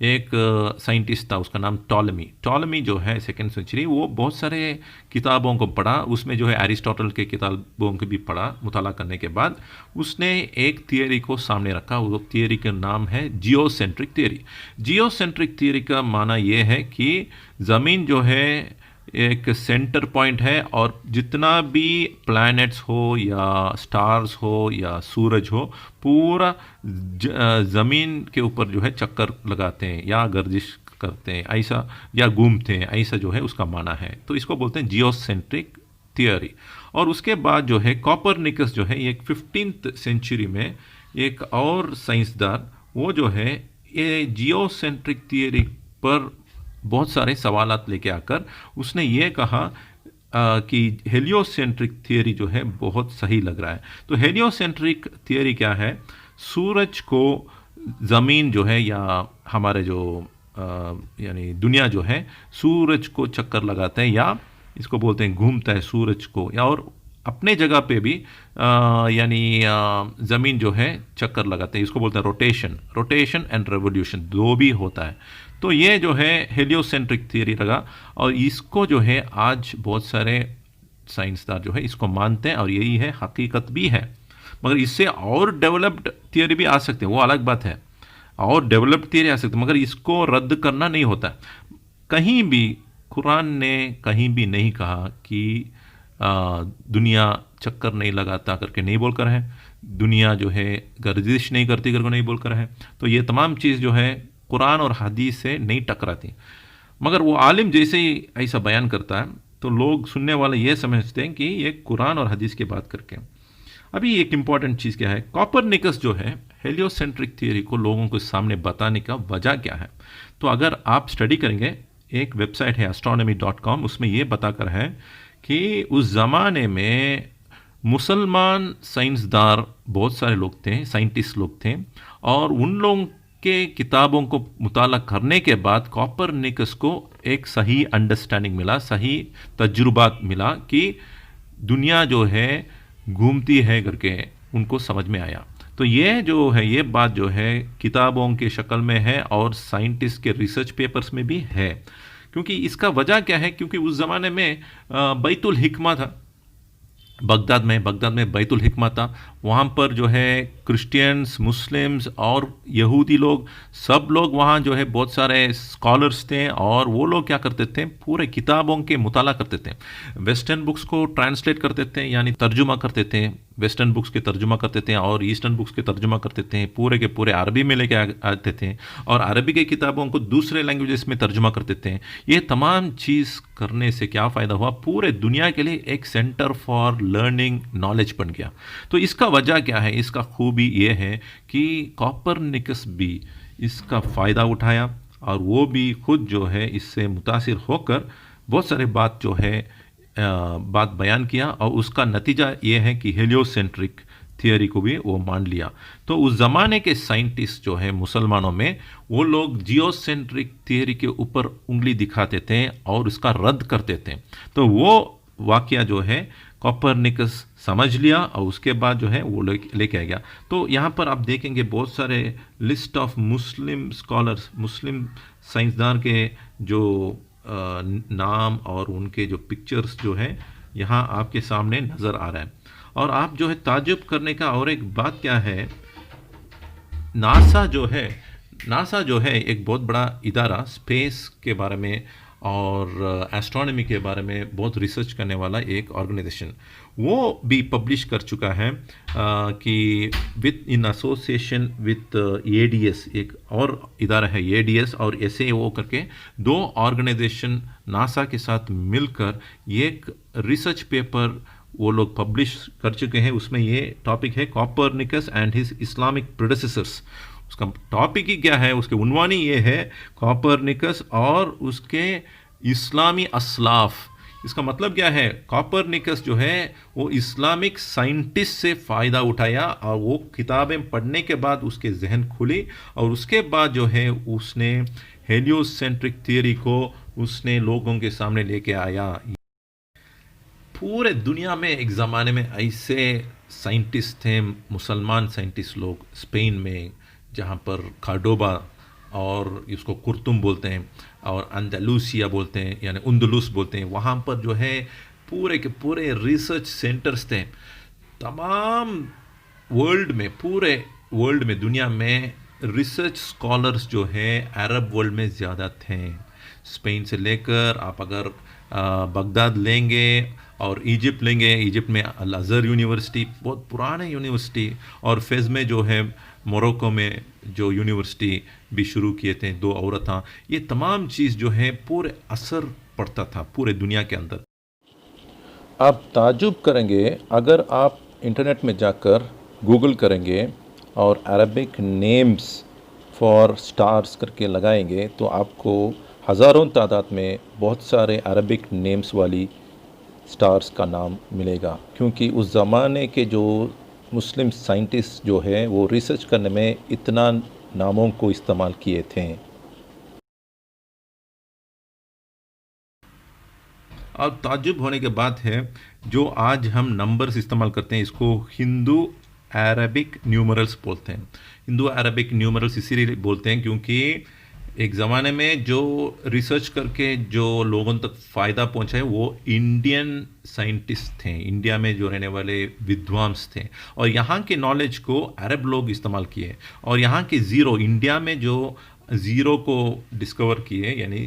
ایک سائنٹسٹ تھا، اس کا نام ٹالمی جو ہے 2nd سینچری، وہ بہت سارے کتابوں کو پڑھا، اس میں جو ہے ایرسٹاٹل کے کتابوں کو بھی پڑھا، مطالعہ کرنے کے بعد اس نے ایک تھیوری کو سامنے رکھا، وہ تھیوری کا نام ہے geocentric theory. Geocentric theory کا معنی یہ ہے کہ زمین جو ہے ایک سینٹر پوائنٹ ہے، اور جتنا بھی پلانٹس ہو یا سٹارز ہو یا سورج ہو، پورا زمین کے اوپر جو ہے چکر لگاتے ہیں یا گردش کرتے ہیں ایسا، یا گھومتے ہیں ایسا جو ہے اس کا معنی ہے۔ تو اس کو بولتے ہیں جیو سینٹرک تھیوری۔ اور اس کے بعد جو ہے کوپرنیکس جو ہے ایک 15th سینچری میں ایک اور سائنسدان، وہ جو ہے یہ جیو سینٹرک تھیوری پر بہت سارے سوالات لے کے آ کر اس نے یہ کہا کہ ہیلیو سینٹرک تھیوری جو ہے بہت صحیح لگ رہا ہے۔ تو ہیلیو سینٹرک تھیوری کیا ہے؟ سورج کو زمین جو ہے یا ہمارے جو یعنی دنیا جو ہے سورج کو چکر لگاتا ہے، یا اس کو بولتے ہیں گھومتا ہے سورج کو، یا اور اپنے جگہ پہ بھی یعنی زمین جو ہے چکر لگاتے ہیں، اس کو بولتے ہیں روٹیشن اینڈ ریولیوشن، دو بھی ہوتا ہے۔ تو یہ جو ہے ہیلیو سینٹرک تھیوری لگا، اور اس کو جو ہے آج بہت سارے سائنسدان جو ہے اس کو مانتے ہیں، اور یہی ہے، حقیقت بھی ہے۔ مگر اس سے اور ڈیولپڈ تھیوری بھی آ سکتے ہیں، وہ الگ بات ہے، اور ڈیولپڈ تھیوری آ سکتے ہیں، مگر اس کو رد کرنا نہیں ہوتا۔ کہیں بھی قرآن نے کہیں بھی نہیں کہا کہ دنیا چکر نہیں لگاتا کر کے نہیں بول کر ہے، دنیا جو ہے گردش نہیں کرتی کر کے نہیں بول کر ہے۔ تو یہ تمام چیز جو ہے قرآن اور حدیث سے نہیں ٹکراتی، مگر وہ عالم جیسے ہی ایسا بیان کرتا ہے تو لوگ سننے والے یہ سمجھتے ہیں کہ یہ قرآن اور حدیث کی بات کر کے۔ ابھی ایک امپورٹنٹ چیز کیا ہے، کوپرنیکس جو ہے ہیلیو سینٹرک تھیوری کو لوگوں کے سامنے بتانے کا وجہ کیا ہے؟ تو اگر آپ اسٹڈی کریں گے، ایک ویب سائٹ ہے astronomy.com، اس میں یہ بتا کر ہے کہ اس زمانے میں مسلمان سائنسدار بہت سارے لوگ تھے، سائنٹسٹ لوگ تھے، اور ان لوگوں کے کتابوں کو مطالعہ کرنے کے بعد کوپرنیکس کو ایک صحیح انڈرسٹینڈنگ ملا، صحیح تجربات ملا کہ دنیا جو ہے گھومتی ہے کر کے ان کو سمجھ میں آیا۔ تو یہ جو ہے، یہ بات جو ہے کتابوں کے شکل میں ہے اور سائنٹسٹ کے ریسرچ پیپرز میں بھی ہے۔ کیونکہ اس کا وجہ کیا ہے؟ کیونکہ اس زمانے میں بیت الحکمہ تھا، بغداد میں بیت الحکمہ تھا، وہاں پر جو ہے کرسچینز، مسلمز اور یہودی لوگ، سب لوگ وہاں جو ہے بہت سارے اسکالرس تھے، اور وہ لوگ کیا کرتے تھے؟ پورے کتابوں کے مطالعہ کرتے تھے، ویسٹرن بکس کو ٹرانسلیٹ کرتے تھے، یعنی ترجمہ کرتے تھے، ویسٹرن بکس کے ترجمہ کرتے تھے اور ایسٹرن بکس کے ترجمہ کرتے تھے، پورے کے پورے عربی میں لے کے آتے تھے، اور عربی کے کتابوں کو دوسرے لینگویجز میں ترجمہ کرتے تھے۔ یہ تمام چیز کرنے سے کیا فائدہ ہوا؟ پورے دنیا کے لیے ایک سینٹر فار لرننگ نالج بن گیا۔ تو اس کا وجہ کیا ہے؟ اس کا خوبی یہ ہے کہ کوپرنیکس بھی اس کا فائدہ اٹھایا، اور وہ بھی خود جو ہے اس سے متاثر ہو کر بہت سارے بات جو ہے بات بیان کیا، اور اس کا نتیجہ یہ ہے کہ ہیلیو سینٹرک تھیوری کو بھی وہ مان لیا۔ تو اس زمانے کے سائنٹسٹ جو ہے مسلمانوں میں، وہ لوگ جیو سینٹرک تھیوری کے اوپر انگلی دکھاتے تھے اور اس کا رد کرتے تھے۔ تو وہ واقعہ جو ہے کوپرنیکس سمجھ لیا، اور اس کے بعد جو ہے وہ لے کے آ گیا۔ تو یہاں پر آپ دیکھیں گے بہت سارے لسٹ آف مسلم اسکالرس، مسلم سائنسدان کے جو نام اور ان کے جو پکچرز جو ہیں یہاں آپ کے سامنے نظر آ رہا ہے۔ اور آپ جو ہے تعجب کرنے کا اور ایک بات کیا ہے، ناسا جو ہے ایک بہت بڑا ادارہ، اسپیس کے بارے میں اور ایسٹرونومی کے بارے میں بہت ریسرچ کرنے والا ایک آرگنائزیشن، وہ بھی پبلش کر چکا ہے کہ ان ایسوسیشن وتھ ADS، ایک اور ادارہ ہے ADS اور SAO کر کے، دو آرگنائزیشن ناسا کے ساتھ مل کر ایک ریسرچ پیپر وہ لوگ پبلش کر چکے ہیں۔ اس میں یہ ٹاپک ہے کوپرنیکس اینڈ ہز اسلامک پریڈیسیسرس۔ اس کا ٹاپک ہی کیا ہے؟ اس کے عنوان ہی یہ ہے کوپرنیکس اور اس کے اسلامی اسلاف۔ اس کا مطلب کیا ہے؟ کوپرنیکس جو ہے وہ اسلامک سائنٹسٹ سے فائدہ اٹھایا، اور وہ کتابیں پڑھنے کے بعد اس کے ذہن کھلی، اور اس کے بعد جو ہے اس نے ہیلیو سینٹرک تھیوری کو اس نے لوگوں کے سامنے لے کے آیا۔ پورے دنیا میں ایک زمانے میں ایسے سائنٹسٹ تھے، مسلمان سائنٹسٹ لوگ، اسپین میں جہاں پر کارڈوبا اور اس کو کرتم بولتے ہیں اور اندلوسیا بولتے ہیں یعنی اندلس بولتے ہیں. وہاں پر جو ہے پورے کے پورے ریسرچ سینٹرز تھے. تمام ورلڈ میں پورے ورلڈ میں دنیا میں ریسرچ اسکالرس جو ہے عرب ورلڈ میں زیادہ تھے. اسپین سے لے کر آپ اگر بغداد لیں گے اور ایجپٹ لیں گے, ایجپٹ میں الازہر یونیورسٹی بہت پرانے یونیورسٹی, اور فیض میں جو ہے موروکو میں جو یونیورسٹی بھی شروع کیے تھے 2 عورتاں. یہ تمام چیز جو ہے پورے اثر پڑتا تھا پورے دنیا کے اندر. آپ تعجب کریں گے اگر آپ انٹرنیٹ میں جا کر گوگل کریں گے اور عربک نیمز فار سٹارز کر کے لگائیں گے تو آپ کو ہزاروں تعداد میں بہت سارے عربک نیمز والی سٹارز کا نام ملے گا, کیونکہ اس زمانے کے جو مسلم سائنٹسٹ جو ہے وہ ریسرچ کرنے میں اتنا ناموں کو استعمال کیے تھے. اور تعجب ہونے کے بات ہے جو آج ہم نمبرز استعمال کرتے ہیں اس کو ہندو عربک نیومرلز بولتے ہیں. ہندو عربک نیومرلز اسی لیے بولتے ہیں کیونکہ ایک زمانے میں جو ریسرچ کر کے جو لوگوں تک فائدہ پہنچائے وہ انڈین سائنٹسٹ تھے, انڈیا میں جو رہنے والے ودوانس تھے, اور یہاں کے نالج کو عرب لوگ استعمال کیے. اور یہاں کے زیرو, انڈیا میں جو زیرو کو ڈسکور کیے یعنی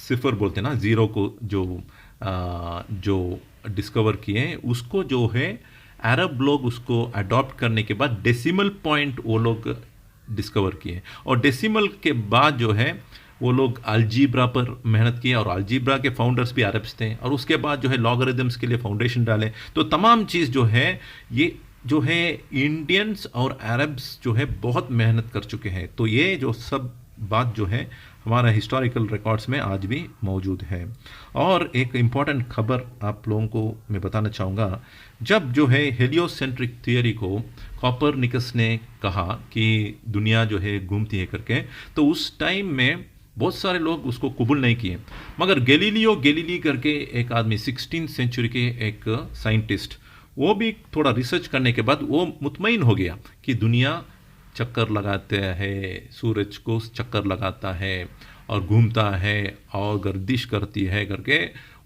صفر بولتے ہیں نا, زیرو کو جو ڈسکور کیے اس کو جو ہے عرب لوگ اس کو اڈاپٹ کرنے کے بعد ڈیسیمل پوائنٹ وہ لوگ ڈسکور کیے, اور ڈیسیمل کے بعد جو ہے وہ لوگ الجیبرا پر محنت کی, اور الجیبرا کے فاؤنڈرز بھی عربس تھے, اور اس کے بعد جو ہے لاگرتھمس کے لیے فاؤنڈیشن ڈالے. تو تمام چیز جو ہے یہ جو ہے انڈینس اور عربس جو ہے بہت محنت کر چکے ہیں. تو یہ جو سب بات جو ہے ہمارا ہسٹوریکل ریکارڈز میں آج بھی موجود ہے. اور ایک امپورٹنٹ خبر آپ لوگوں کو میں بتانا چاہوں گا, جب جو ہے ہیلیو سینٹرک تھیوری کو کوپرنیکس نے کہا کہ دنیا جو ہے گھومتی ہے کر کے, تو اس ٹائم میں بہت سارے لوگ اس کو قبول نہیں کیے, مگر گیلیلی کر کے ایک آدمی 16 سینچری کے ایک سائنٹسٹ, وہ بھی تھوڑا ریسرچ کرنے کے بعد وہ مطمئن ہو گیا کہ دنیا چکر لگاتے ہے, سورج کو چکر لگاتا ہے اور گھومتا ہے اور گردش کرتی ہے کر کے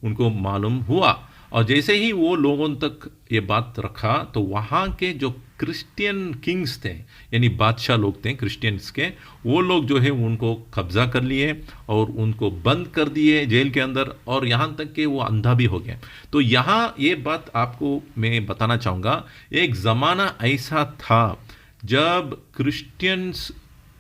ان کو معلوم ہوا. اور جیسے ہی وہ لوگوں تک یہ بات رکھا تو وہاں کے جو کرسچین کنگز تھے یعنی بادشاہ لوگ تھے کرسچینس کے, وہ لوگ جو ہے ان کو قبضہ کر لیے اور ان کو بند کر دیے جیل کے اندر, اور یہاں تک کہ وہ اندھا بھی ہو گئے. تو یہاں یہ بات آپ کو میں بتانا چاہوں گا, ایک زمانہ ایسا تھا جب کرسچینس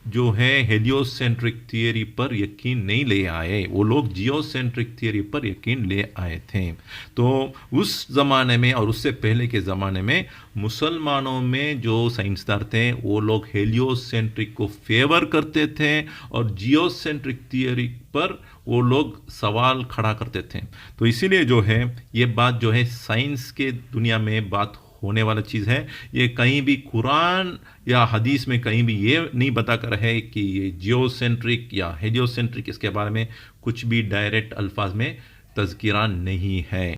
جو ہے ہیلیو سینٹرک تھیوری پر یقین نہیں لے آئے, وہ لوگ جیو سینٹرک تھیوری پر یقین لے آئے تھے. تو اس زمانے میں اور اس سے پہلے کے زمانے میں مسلمانوں میں جو سائنسدان تھے وہ لوگ ہیلیو سینٹرک کو فیور کرتے تھے اور جیو سینٹرک تھیوری پر وہ لوگ سوال کھڑا کرتے تھے. تو اسی لیے جو ہے یہ بات جو ہے سائنس کے دنیا میں بات ہونے والا چیز ہے. یہ کہیں بھی قرآن یا حدیث میں کہیں بھی یہ نہیں بتا کر ہے کہ یہ جیو سینٹرک یا ہیلیو سینٹرک, اس کے بارے میں کچھ بھی ڈائریکٹ الفاظ میں تذکرہ نہیں ہے.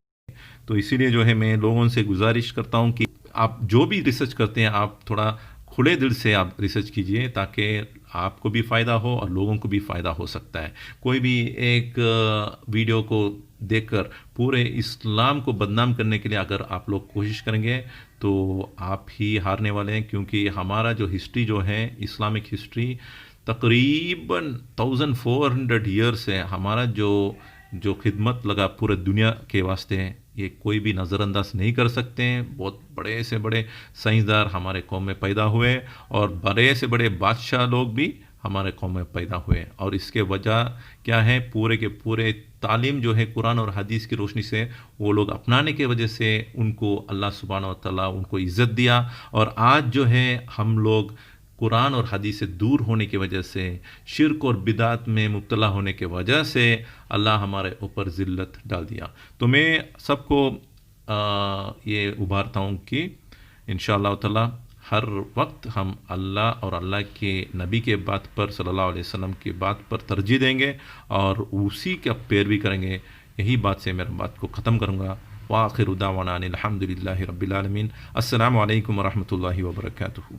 تو اسی لیے جو ہے میں لوگوں سے گزارش کرتا ہوں کہ آپ جو بھی ریسرچ کرتے ہیں آپ تھوڑا کھلے دل سے آپ ریسرچ کیجئے تاکہ آپ کو بھی فائدہ ہو اور لوگوں کو بھی فائدہ ہو سکتا ہے. کوئی بھی ایک ویڈیو کو دیکھ کر پورے اسلام کو بدنام کرنے کے لیے اگر آپ لوگ کوشش کریں گے تو آپ ہی ہارنے والے ہیں, کیونکہ ہمارا جو ہسٹری جو ہے اسلامک ہسٹری تقریباً 1400 ایئرس ہے. ہمارا جو خدمت لگا پورے دنیا کے واسطے یہ کوئی بھی نظر انداز نہیں کر سکتے ہیں. بہت بڑے سے بڑے سائنسدان ہمارے قوم میں پیدا ہوئے اور بڑے سے بڑے بادشاہ لوگ بھی ہمارے قوم میں پیدا ہوئے, اور اس کے وجہ کیا ہے پورے کے پورے تعلیم جو ہے قرآن اور حدیث کی روشنی سے وہ لوگ اپنانے کی وجہ سے ان کو اللہ سبحانہ و تعالیٰ ان کو عزت دیا. اور آج جو ہے ہم لوگ قرآن اور حدیث سے دور ہونے کی وجہ سے شرک اور بدعت میں مبتلا ہونے کی وجہ سے اللہ ہمارے اوپر ذلت ڈال دیا. تو میں سب کو یہ ابھارتا ہوں کہ انشاءاللہ تعالی ہر وقت ہم اللہ اور اللہ کے نبی کے بات پر صلی اللہ علیہ وسلم کی بات پر ترجیح دیں گے اور اسی کا پیروی کریں گے. یہی بات سے میرا بات کو ختم کروں گا. وآخر دعوانا الحمدللہ رب العالمین. السلام علیکم ورحمۃ اللہ وبرکاتہ.